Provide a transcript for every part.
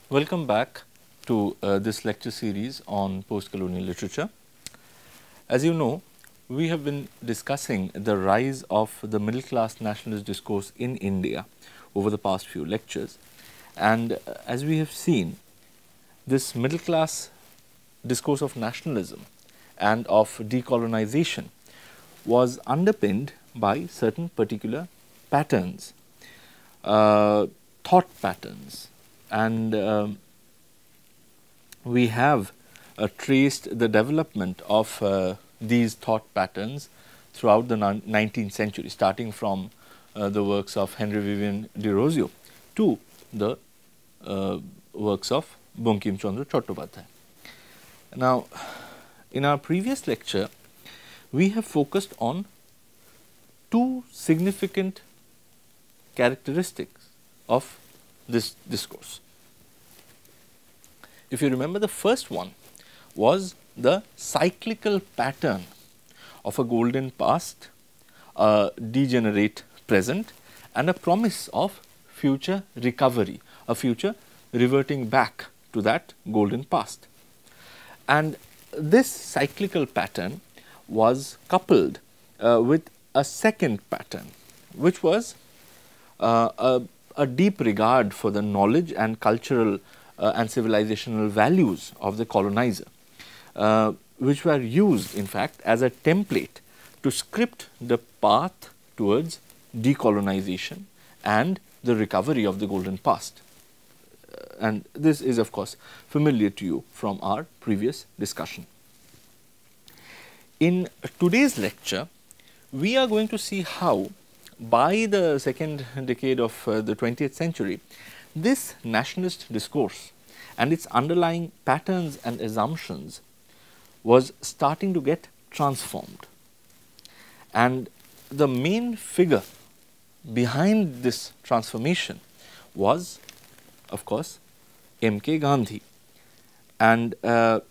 Welcome back to this lecture series on post-colonial literature. As you know, we have been discussing the rise of the middle class nationalist discourse in India over the past few lectures. And as we have seen, this middle class discourse of nationalism and of decolonization was underpinned by certain particular patterns, thought patterns, and we have traced the development of these thought patterns throughout the 19th century, starting from the works of Henry Vivian Desrosiers to the works of Bankim Chandra Chattopadhyay. Now, in our previous lecture, we have focused on two significant characteristics of this discourse. If you remember, the first one was the cyclical pattern of a golden past, a degenerate present, and a promise of future recovery, a future reverting back to that golden past. And this cyclical pattern was coupled with a second pattern, which was a deep regard for the knowledge and cultural and civilizational values of the colonizer, which were used in fact as a template to script the path towards decolonization and the recovery of the golden past. And this is of course familiar to you from our previous discussion. In today's lecture, we are going to see how by the second decade of the 20th century, this nationalist discourse and its underlying patterns and assumptions was starting to get transformed. And the main figure behind this transformation was, of course, M.K. Gandhi. And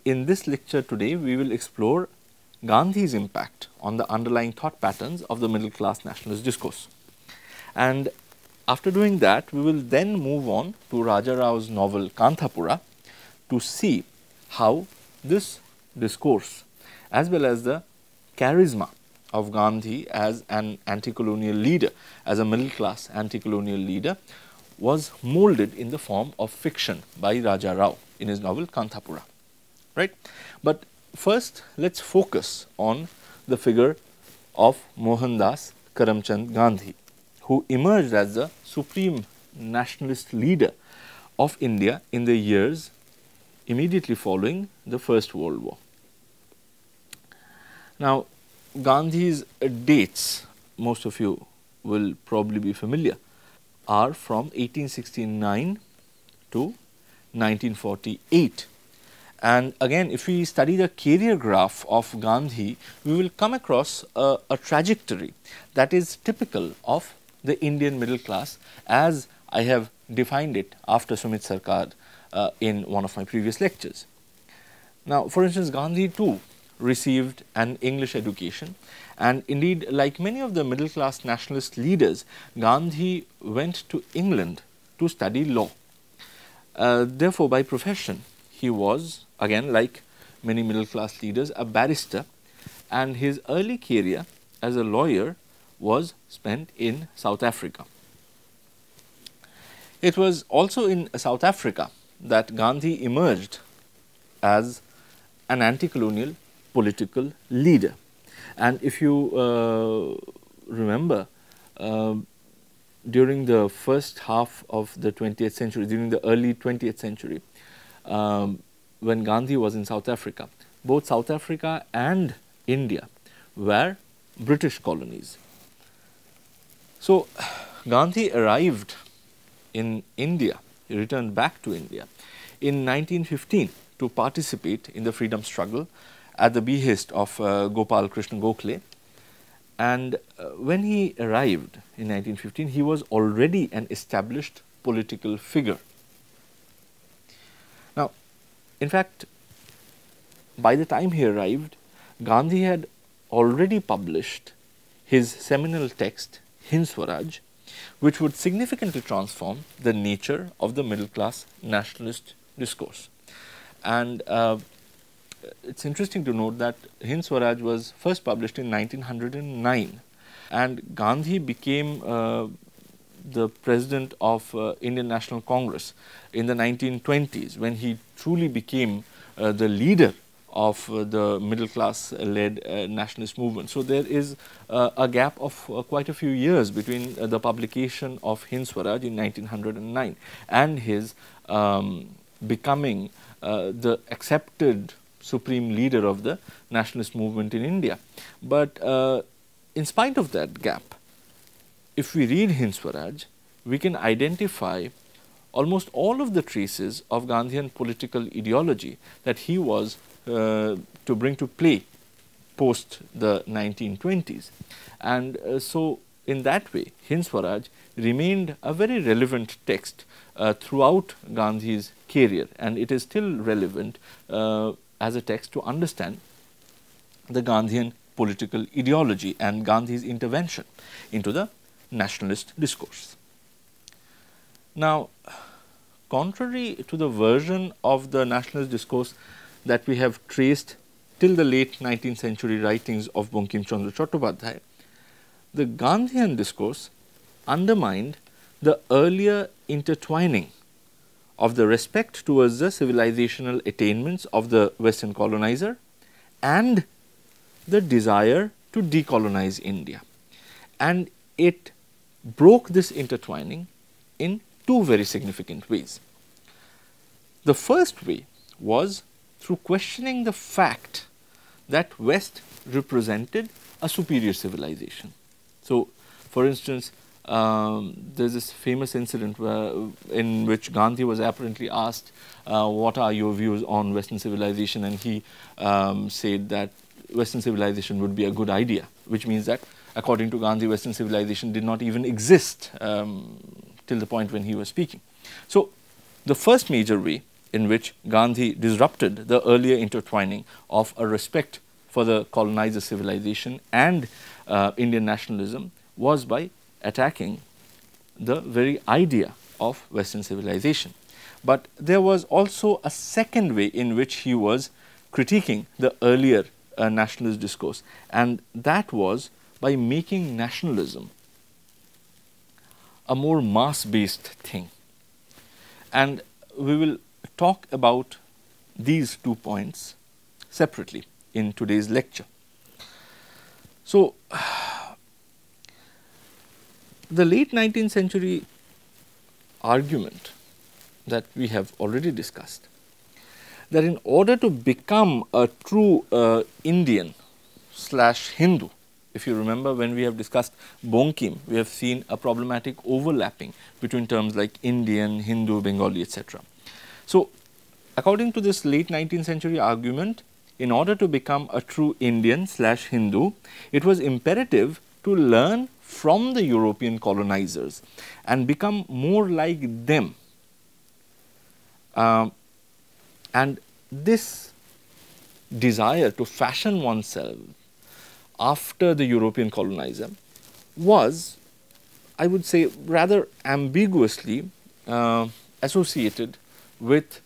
in this lecture today, we will explore Gandhi's impact on the underlying thought patterns of the middle class nationalist discourse. And after doing that, we will then move on to Raja Rao's novel Kanthapura to see how this discourse, as well as the charisma of Gandhi as an anti-colonial leader, as a middle class anti-colonial leader, was molded in the form of fiction by Raja Rao in his novel Kanthapura, right. But first, let us focus on the figure of Mohandas Karamchand Gandhi, who emerged as the supreme nationalist leader of India in the years immediately following the First World War. Now, Gandhi's dates, most of you will probably be familiar, are from 1869 to 1948. And again, if we study the career graph of Gandhi, we will come across a trajectory that is typical of the Indian middle class as I have defined it after Sumit Sarkar in one of my previous lectures. Now, for instance, Gandhi too received an English education, and indeed, like many of the middle class nationalist leaders, Gandhi went to England to study law. Therefore, by profession, he was, again like many middle class leaders, a barrister, and his early career as a lawyer was spent in South Africa. It was also in South Africa that Gandhi emerged as an anti-colonial political leader. And if you remember, during the first half of the 20th century, during the early 20th century, when Gandhi was in South Africa, both South Africa and India were British colonies. So, Gandhi arrived in India, he returned back to India in 1915 to participate in the freedom struggle at the behest of Gopal Krishna Gokhale. And when he arrived in 1915, he was already an established political figure. Now, in fact, by the time he arrived, Gandhi had already published his seminal text, Hind Swaraj, which would significantly transform the nature of the middle class nationalist discourse. And it's interesting to note that Hind Swaraj was first published in 1909, and Gandhi became the president of Indian National Congress in the 1920s, when he truly became the leader of the middle class led nationalist movement. So, there is a gap of quite a few years between the publication of Hind Swaraj in 1909 and his becoming the accepted supreme leader of the nationalist movement in India. But in spite of that gap, if we read Hind Swaraj, we can identify almost all of the traces of Gandhian political ideology that he was to bring to play post the 1920s. And so, in that way, Hind Swaraj remained a very relevant text throughout Gandhi's career, and it is still relevant as a text to understand the Gandhian political ideology and Gandhi's intervention into the nationalist discourse. Now, contrary to the version of the nationalist discourse that we have traced till the late 19th century writings of Bankim Chandra Chattopadhyay, the Gandhian discourse undermined the earlier intertwining of the respect towards the civilizational attainments of the Western colonizer and the desire to decolonize India. And it broke this intertwining in two very significant ways. The first way was through questioning the fact that West represented a superior civilization. So, for instance, there is this famous incident in which Gandhi was apparently asked, what are your views on Western civilization, and he said that Western civilization would be a good idea, which means that according to Gandhi, Western civilization did not even exist till the point when he was speaking. So, the first major way in which Gandhi disrupted the earlier intertwining of a respect for the colonizer civilization and Indian nationalism was by attacking the very idea of Western civilization. But there was also a second way in which he was critiquing the earlier nationalist discourse, and that was by making nationalism a more mass-based thing. And we will talk about these 2 points separately in today's lecture. So, the late 19th century argument that we have already discussed, that in order to become a true Indian / Hindu, if you remember when we have discussed Bankim, we have seen a problematic overlapping between terms like Indian, Hindu, Bengali, etc. So, according to this late 19th century argument, in order to become a true Indian / Hindu, it was imperative to learn from the European colonizers and become more like them. And this desire to fashion oneself after the European colonizer was, I would say, rather ambiguously associated with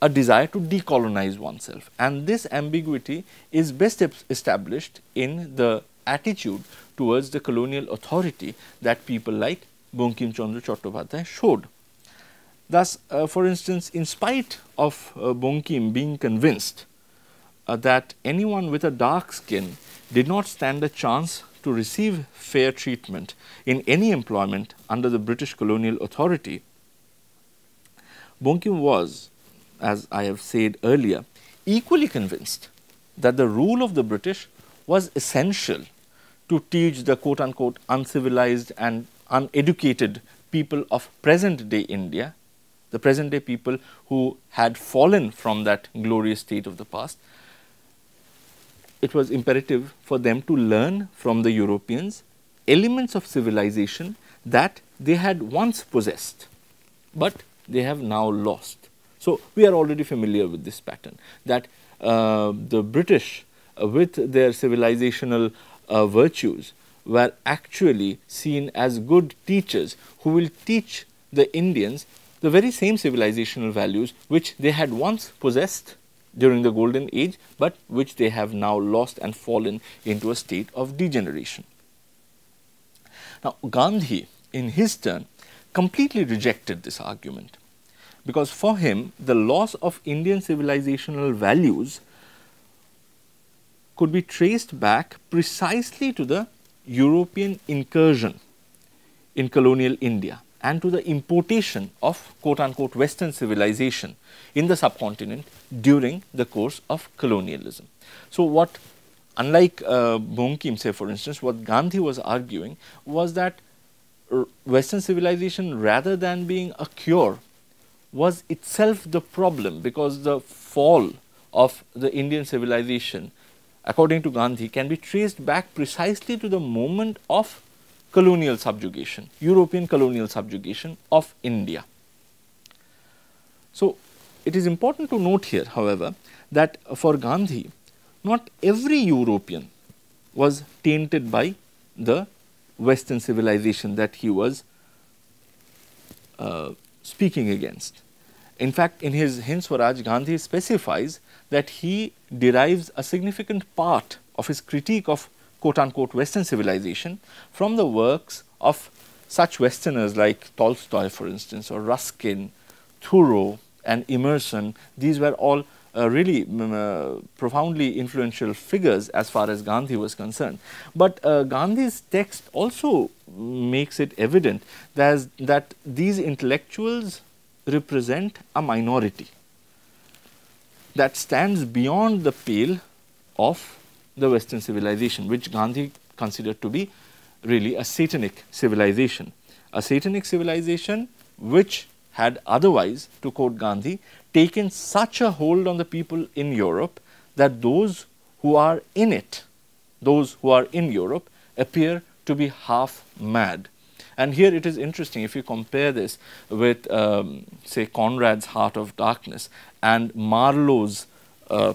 a desire to decolonize oneself, and this ambiguity is best established in the attitude towards the colonial authority that people like Bankim Chandra Chattopadhyay showed. Thus, for instance, in spite of Bankim being convinced that anyone with a dark skin did not stand a chance to receive fair treatment in any employment under the British colonial authority, Bankim was, as I have said earlier, equally convinced that the rule of the British was essential to teach the quote unquote uncivilized and uneducated people of present day India, the present day people who had fallen from that glorious state of the past. It was imperative for them to learn from the Europeans elements of civilization that they had once possessed, but they have now lost. So, we are already familiar with this pattern, that the British with their civilizational virtues were actually seen as good teachers who will teach the Indians the very same civilizational values which they had once possessed during the golden age, but which they have now lost and fallen into a state of degeneration. Now, Gandhi in his turn completely rejected this argument, because for him the loss of Indian civilizational values could be traced back precisely to the European incursion in colonial India and to the importation of quote unquote Western civilization in the subcontinent during the course of colonialism. So, what unlike Bonkim, say for instance, what Gandhi was arguing was that Western civilization, rather than being a cure, was itself the problem, because the fall of the Indian civilization, according to Gandhi, can be traced back precisely to the moment of colonial subjugation, European colonial subjugation of India. So, it is important to note here, however, that for Gandhi, not every European was tainted by the Western civilization that he was speaking against. In fact, in his Hind Swaraj, Gandhi specifies that he derives a significant part of his critique of quote unquote Western civilization from the works of such Westerners like Tolstoy, for instance, or Ruskin, Thoreau and Emerson. These were all really profoundly influential figures as far as Gandhi was concerned. But Gandhi's text also makes it evident that these intellectuals represent a minority that stands beyond the pale of the Western civilization, which Gandhi considered to be really a satanic civilization. A satanic civilization which had otherwise, to quote Gandhi, taken such a hold on the people in Europe that those who are in it, those who are in Europe, appear to be half mad. And here it is interesting, if you compare this with say Conrad's Heart of Darkness and Marlowe's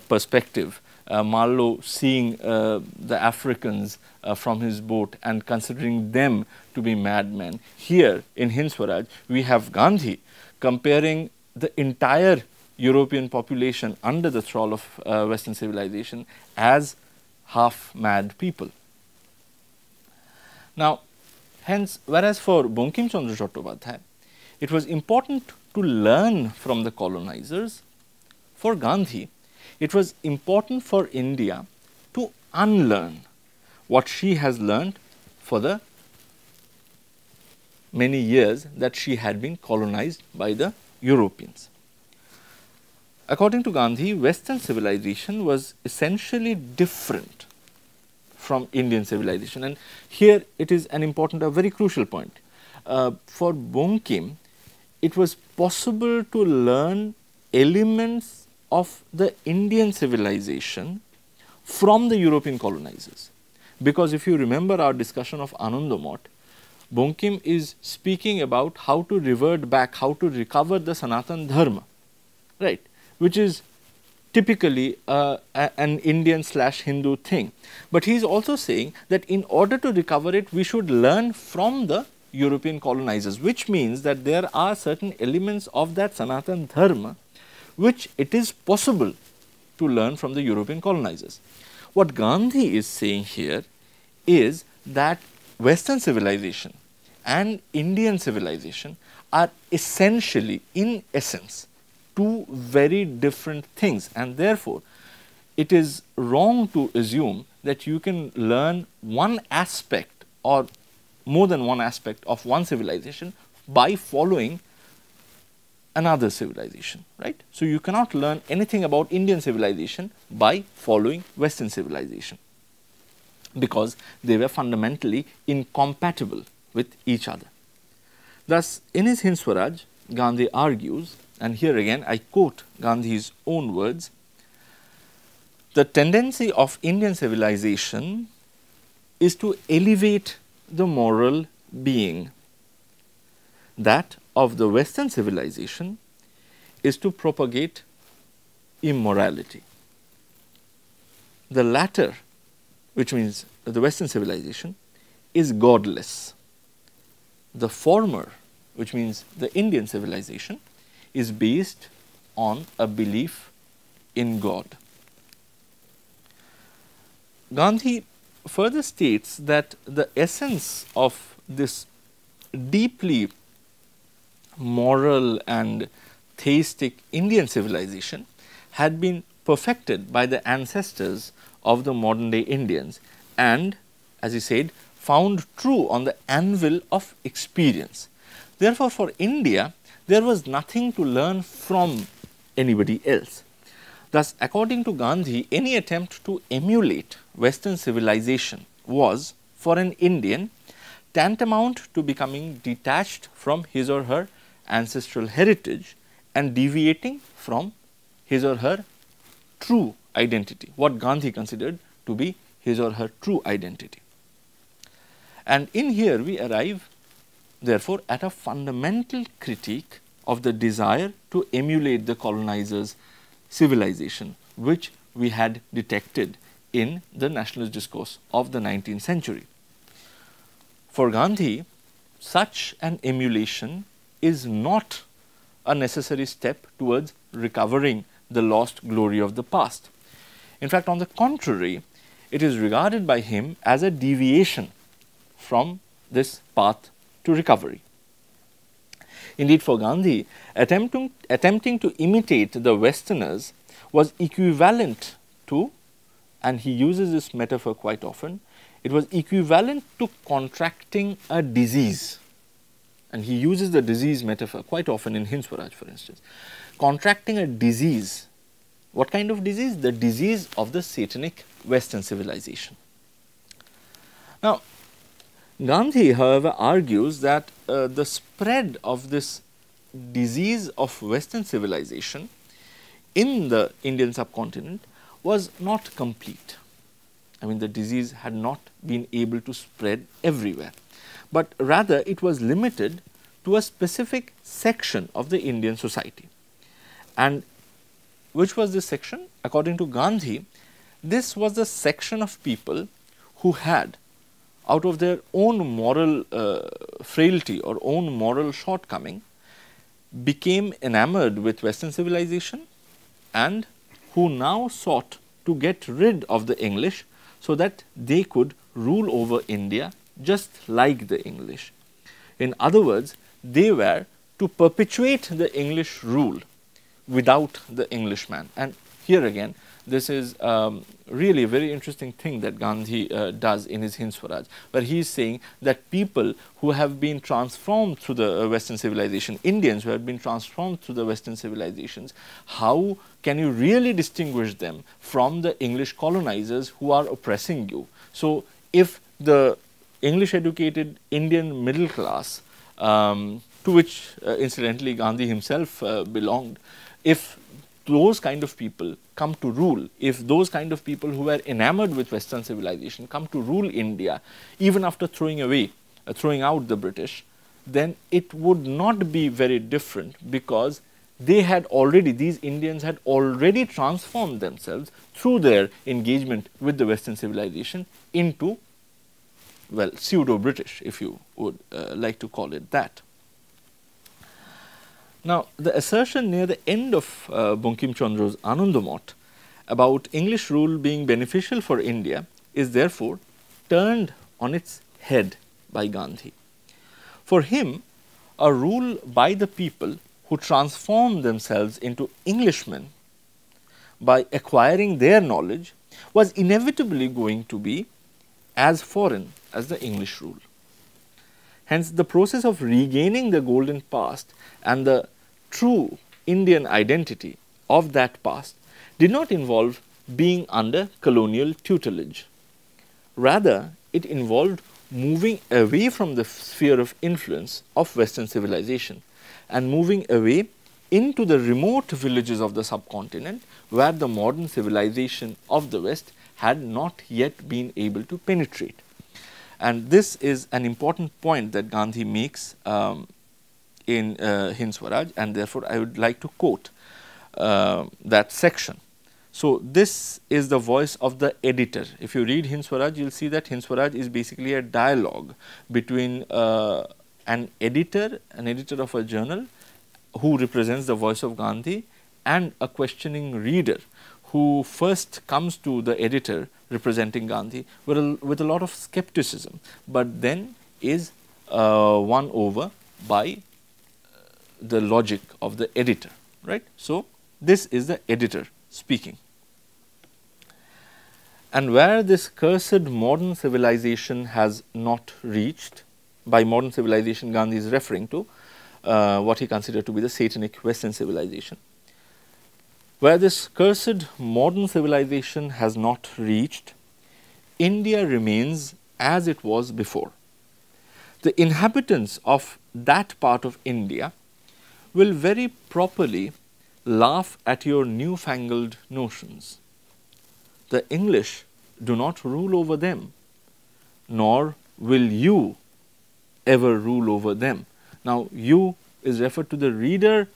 perspective, Marlowe seeing the Africans from his boat and considering them to be madmen. Here in Hind Swaraj, we have Gandhi comparing the entire European population under the thrall of Western civilization as half mad people. Now, hence, whereas for Bankim Chandra Chattopadhyay, it was important to learn from the colonizers, for Gandhi, it was important for India to unlearn what she has learned for the many years that she had been colonized by the Europeans. According to Gandhi, Western civilization was essentially different from Indian civilization, and here it is an important, a very crucial point. For Bankim, it was possible to learn elements of the Indian civilization from the European colonizers, because if you remember our discussion of Anandamot, Bankim is speaking about how to revert back, how to recover the Sanatan Dharma, right, which is typically an Indian/Hindu thing. But he is also saying that in order to recover it, we should learn from the European colonizers, which means that there are certain elements of that Sanatan Dharma which it is possible to learn from the European colonizers. What Gandhi is saying here is that Western civilization and Indian civilization are essentially, in essence, two very different things, and therefore, it is wrong to assume that you can learn one aspect or more than one aspect of one civilization by following another civilization, right. So, you cannot learn anything about Indian civilization by following Western civilization, because they were fundamentally incompatible with each other. Thus, in his Hind Swaraj, Gandhi argues, and here again I quote Gandhi's own words, the tendency of Indian civilization is to elevate the moral being. That of the Western civilization is to propagate immorality. the latter, which means the Western civilization, is godless. The former, which means the Indian civilization, is based on a belief in God. Gandhi further states that the essence of this deeply moral and theistic Indian civilization had been perfected by the ancestors of the modern day Indians and, as he said, found true on the anvil of experience. Therefore, for India, there was nothing to learn from anybody else. Thus, according to Gandhi, any attempt to emulate Western civilization was, for an Indian, tantamount to becoming detached from his or her ancestral heritage and deviating from his or her true identity, what Gandhi considered to be his or her true identity. And in here we arrive, therefore, at a fundamental critique of the desire to emulate the colonizers' civilization, which we had detected in the nationalist discourse of the 19th century. For Gandhi, such an emulation is not a necessary step towards recovering the lost glory of the past. In fact, on the contrary, it is regarded by him as a deviation from this path to recovery. Indeed, for Gandhi, attempting to imitate the Westerners was equivalent to, and he uses this metaphor quite often, it was equivalent to contracting a disease. And he uses the disease metaphor quite often in Hind Swaraj, for instance. Contracting a disease. What kind of disease? The disease of the satanic Western civilization. Now, Gandhi, however, argues that the spread of this disease of Western civilization in the Indian subcontinent was not complete. I mean, the disease had not been able to spread everywhere, but rather it was limited to a specific section of the Indian society. And which was this section? According to Gandhi, this was the section of people who had, out of their own moral frailty or own moral shortcoming, became enamored with Western civilization and who now sought to get rid of the English so that they could rule over India just like the English. In other words, they were to perpetuate the English rule without the Englishman. And here again, this is really a very interesting thing that Gandhi does in his Hind Swaraj, where he is saying that people who have been transformed through the Western civilization, Indians who have been transformed through the Western civilizations, how can you really distinguish them from the English colonizers who are oppressing you? So, if the English educated Indian middle class, to which incidentally Gandhi himself belonged, if those kind of people come to rule, if those kind of people who were enamored with Western civilization come to rule India, even after throwing out the British, then it would not be very different, because they had already, these Indians had already transformed themselves through their engagement with the Western civilization into, well, pseudo-British, if you would like to call it that. Now, the assertion near the end of Bankim Chandra's Anandamot about English rule being beneficial for India is therefore turned on its head by Gandhi. For him, a rule by the people who transform themselves into Englishmen by acquiring their knowledge was inevitably going to be as foreign as the English rule. Hence, the process of regaining the golden past and the true Indian identity of that past did not involve being under colonial tutelage. Rather, it involved moving away from the sphere of influence of Western civilization and moving away into the remote villages of the subcontinent, where the modern civilization of the West had not yet been able to penetrate. And this is an important point that Gandhi makes in Hind Swaraj, and therefore I would like to quote that section. So, this is the voice of the editor. If you read Hind Swaraj, you will see that Hind Swaraj is basically a dialogue between an editor of a journal who represents the voice of Gandhi, and a questioning reader who first comes to the editor representing Gandhi with a lot of skepticism, but then is won over by the logic of the editor, right. So, this is the editor speaking. And where this cursed modern civilization has not reached, by modern civilization Gandhi is referring to what he considered to be the satanic Western civilization. Where this cursed modern civilization has not reached, India remains as it was before. The inhabitants of that part of India will very properly laugh at your newfangled notions. The English do not rule over them, nor will you ever rule over them. Now, you is referred to the reader,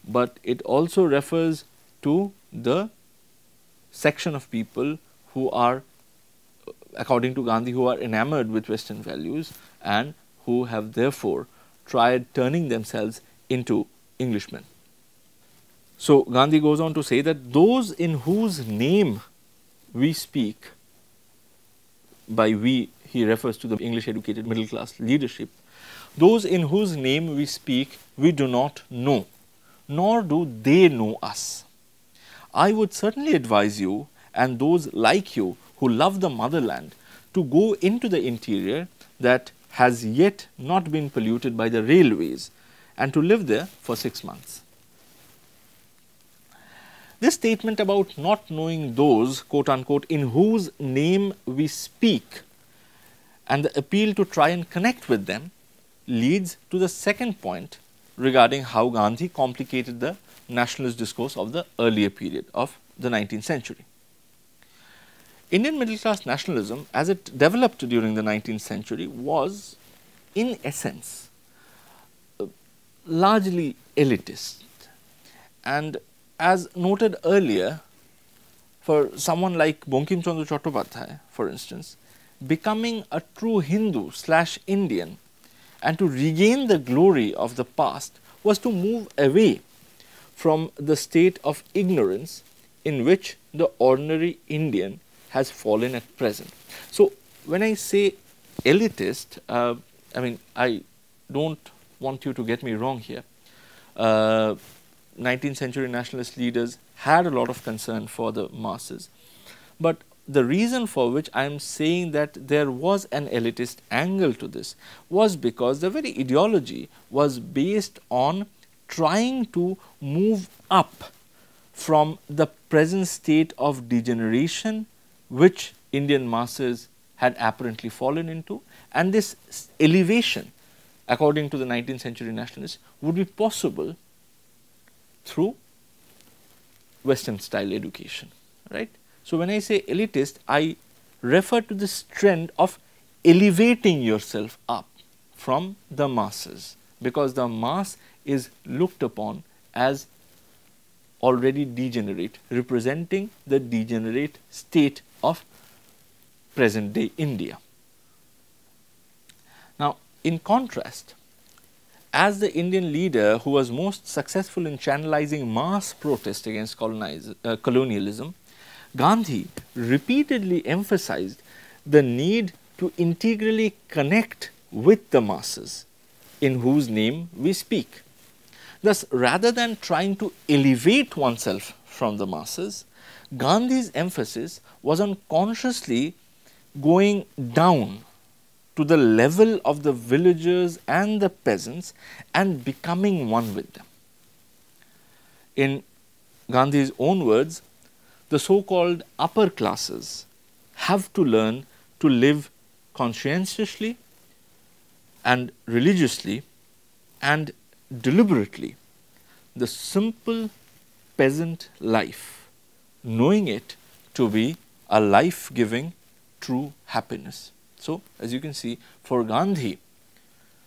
but it also refers to the section of people who are, according to Gandhi, who are enamored with Western values and who have therefore tried turning themselves into Englishmen. So, Gandhi goes on to say that those in whose name we speak, by we he refers to the English educated middle class leadership, those in whose name we speak we do not know, nor do they know us. I would certainly advise you and those like you who love the motherland to go into the interior that has yet not been polluted by the railways and to live there for 6 months. This statement about not knowing those quote unquote in whose name we speak and the appeal to try and connect with them leads to the second point regarding how Gandhi complicated the nationalist discourse of the earlier period of the 19th century. Indian middle class nationalism as it developed during the 19th century was in essence largely elitist, and as noted earlier, for someone like Bankim Chandra Chattopadhyay for instance, becoming a true Hindu / Indian and to regain the glory of the past was to move away from the state of ignorance in which the ordinary Indian has fallen at present. So, when I say elitist, I mean I do not want you to get me wrong here. 19th century nationalist leaders had a lot of concern for the masses, but the reason for which I am saying that there was an elitist angle to this was because the very ideology was based on trying to move up from the present state of degeneration which Indian masses had apparently fallen into, and this elevation according to the 19th century nationalists would be possible through Western style education, right. So, when I say elitist, I refer to this trend of elevating yourself up from the masses, because the mass is looked upon as already degenerate, representing the degenerate state of present day India. Now, in contrast, as the Indian leader who was most successful in channelizing mass protest against colonialism, Gandhi repeatedly emphasized the need to integrally connect with the masses in whose name we speak. Thus, rather than trying to elevate oneself from the masses, Gandhi's emphasis was on consciously going down to the level of the villagers and the peasants and becoming one with them. In Gandhi's own words, the so-called upper classes have to learn to live conscientiously and religiously and deliberately the simple peasant life, knowing it to be a life-giving true happiness. So, as you can see, for Gandhi,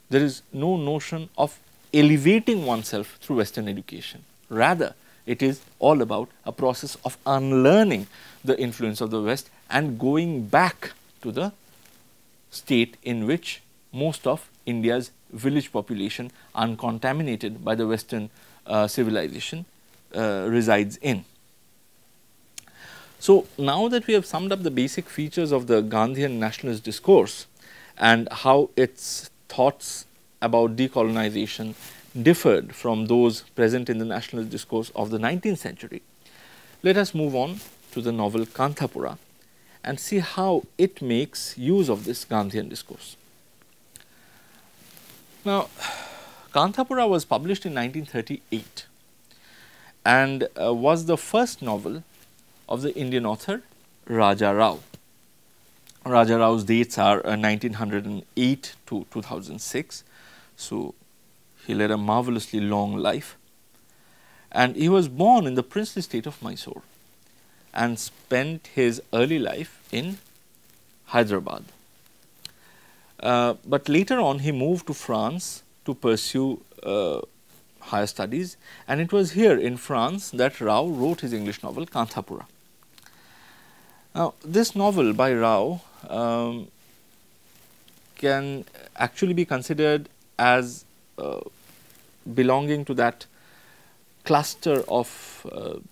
there is no notion of elevating oneself through Western education. Rather, it is all about a process of unlearning the influence of the West and going back to the state in which most of India's village population, uncontaminated by the Western civilization, resides in. So, now that we have summed up the basic features of the Gandhian nationalist discourse and how its thoughts about decolonization differed from those present in the nationalist discourse of the 19th century, let us move on to the novel Kanthapura and see how it makes use of this Gandhian discourse. Now, Kanthapura was published in 1938 and was the first novel of the Indian author Raja Rao. Raja Rao's dates are 1908 to 2006. So, he led a marvelously long life, and he was born in the princely state of Mysore and spent his early life in Hyderabad. But later on he moved to France to pursue higher studies, and it was here in France that Rao wrote his English novel Kanthapura. Now, this novel by Rao can actually be considered as belonging to that cluster of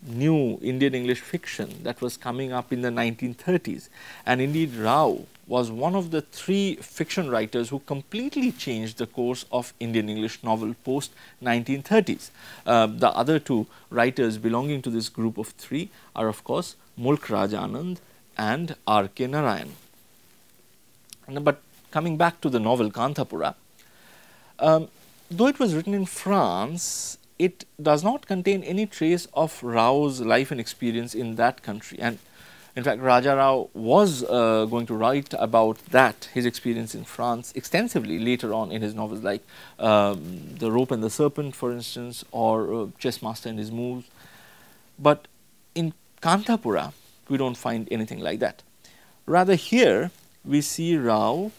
new Indian English fiction that was coming up in the 1930s, and indeed Rao was one of the three fiction writers who completely changed the course of Indian English novel post 1930s. The other two writers belonging to this group of three are of course Mulk Raj Anand and R.K. Narayan. But coming back to the novel Kanthapura, though it was written in France, it does not contain any trace of Rao's life and experience in that country, and in fact Raja Rao was going to write about that, his experience in France, extensively later on in his novels like The Rope and the Serpent, for instance, or Chess Master and His Moves. But in Kanthapura we do not find anything like that. Rather, here we see Rao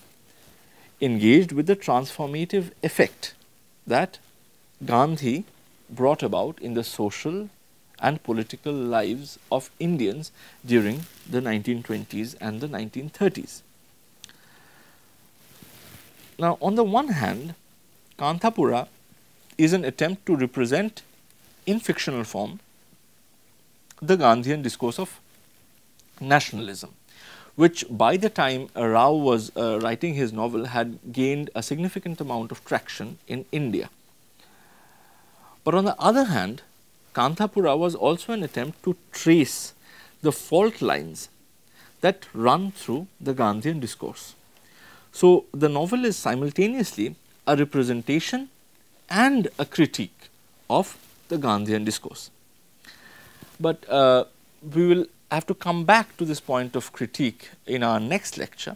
engaged with the transformative effect that Gandhi brought about in the social and political lives of Indians during the 1920s and the 1930s. Now, on the one hand, Kanthapura is an attempt to represent in fictional form the Gandhian discourse of nationalism, which by the time Rao was writing his novel had gained a significant amount of traction in India. But on the other hand, Kanthapura was also an attempt to trace the fault lines that run through the Gandhian discourse. So, the novel is simultaneously a representation and a critique of the Gandhian discourse. But we will have to come back to this point of critique in our next lecture.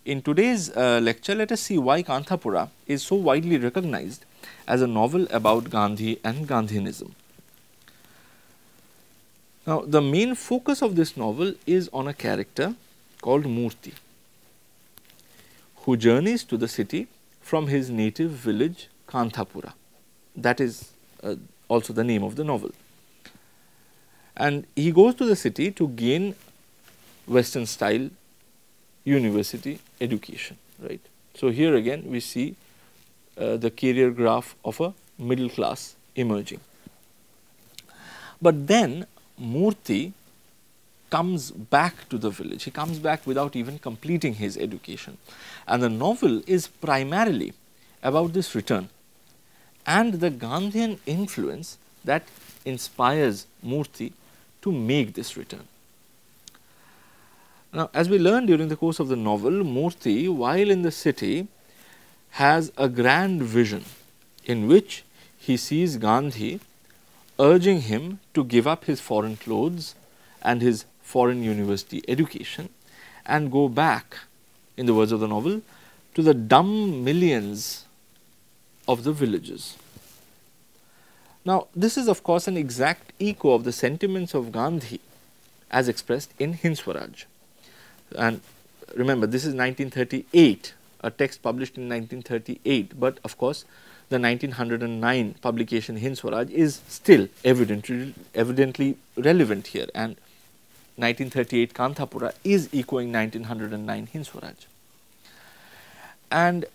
In today's lecture, let us see why Kanthapura is so widely recognized as a novel about Gandhi and Gandhianism. Now, the main focus of this novel is on a character called Murthy, who journeys to the city from his native village Kanthapura. That is also the name of the novel. And he goes to the city to gain Western style university education, right. So, here again we see the career graph of a middle class emerging. But then Murthy comes back to the village, he comes back without even completing his education, and the novel is primarily about this return and the Gandhian influence that inspires Murthy to make this return. Now, as we learned during the course of the novel, Murthy, while in the city, has a grand vision in which he sees Gandhi urging him to give up his foreign clothes and his foreign university education and go back, in the words of the novel, to the dumb millions of the villages. Now, this is of course an exact echo of the sentiments of Gandhi as expressed in Hind Swaraj. And remember, this is 1938, a text published in 1938, but of course the 1909 publication Hind Swaraj is still evidently relevant here, and 1938 Kanthapura is echoing 1909 Hind Swaraj. And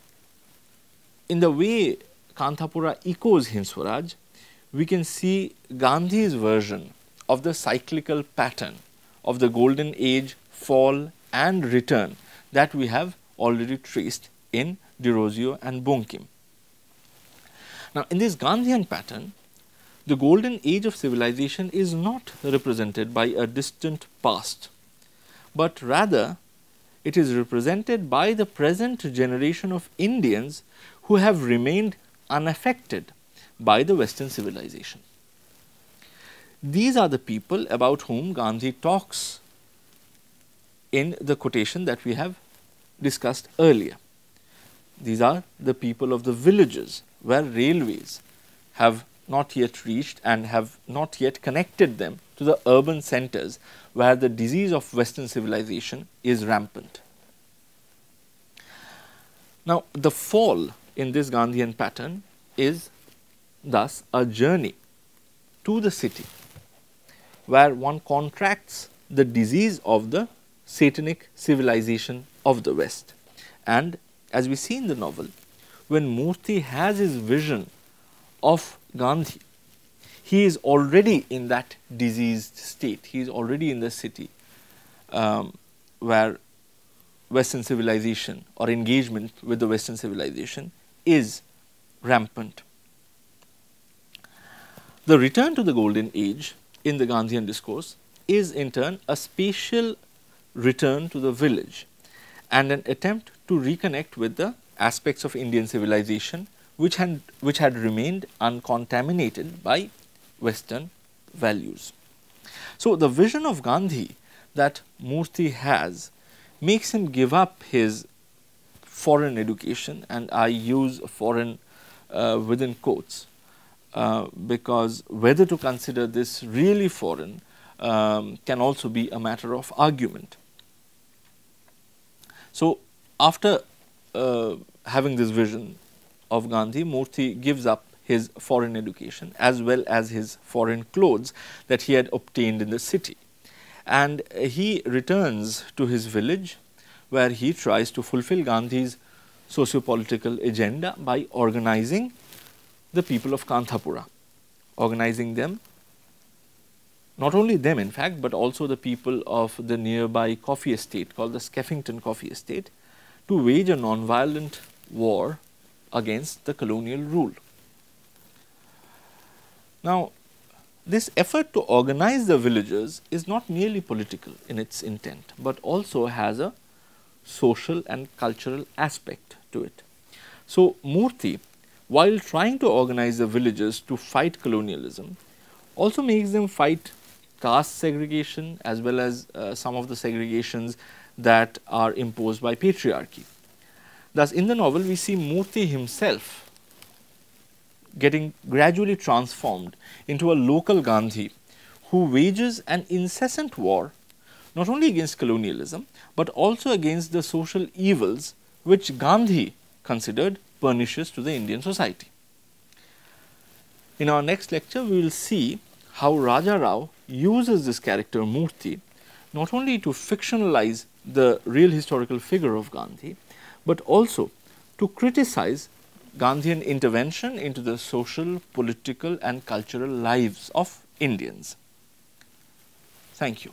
in the way Kanthapura echoes Hind Swaraj, we can see Gandhi's version of the cyclical pattern of the golden age, fall and return that we have already traced in Derozio and Bonkim. Now, in this Gandhian pattern, the golden age of civilization is not represented by a distant past, but rather it is represented by the present generation of Indians who have remained unaffected by the Western civilization. These are the people about whom Gandhi talks in the quotation that we have discussed earlier. These are the people of the villages where railways have not yet reached and have not yet connected them to the urban centers where the disease of Western civilization is rampant. Now, the fall in this Gandhian pattern is thus a journey to the city where one contracts the disease of the satanic civilization of the West. And as we see in the novel, when Murthy has his vision of Gandhi, he is already in that diseased state. He is already in the city where Western civilization or engagement with the Western civilization is rampant. The return to the golden age in the Gandhian discourse is in turn a spatial return to the village and an attempt to reconnect with the aspects of Indian civilization which had remained uncontaminated by Western values. So, the vision of Gandhi that Murthy has makes him give up his foreign education, and I use foreign within quotes because whether to consider this really foreign can also be a matter of argument. So, after having this vision of Gandhi, Murthy gives up his foreign education as well as his foreign clothes that he had obtained in the city, and he returns to his village where he tries to fulfill Gandhi's socio-political agenda by organizing the people of Kanthapura, organizing them, not only them in fact, but also the people of the nearby coffee estate called the Skeffington Coffee Estate, to wage a non-violent war against the colonial rule. Now, this effort to organize the villagers is not merely political in its intent, but also has a social and cultural aspect to it. So, Murthy, while trying to organize the villagers to fight colonialism, also makes them fight caste segregation as well as some of the segregations that are imposed by patriarchy. Thus, in the novel, we see Murthy himself getting gradually transformed into a local Gandhi who wages an incessant war not only against colonialism, but also against the social evils which Gandhi considered pernicious to the Indian society. In our next lecture, we will see how Raja Rao uses this character Murthy not only to fictionalize the real historical figure of Gandhi, but also to criticize Gandhian intervention into the social, political and cultural lives of Indians. Thank you.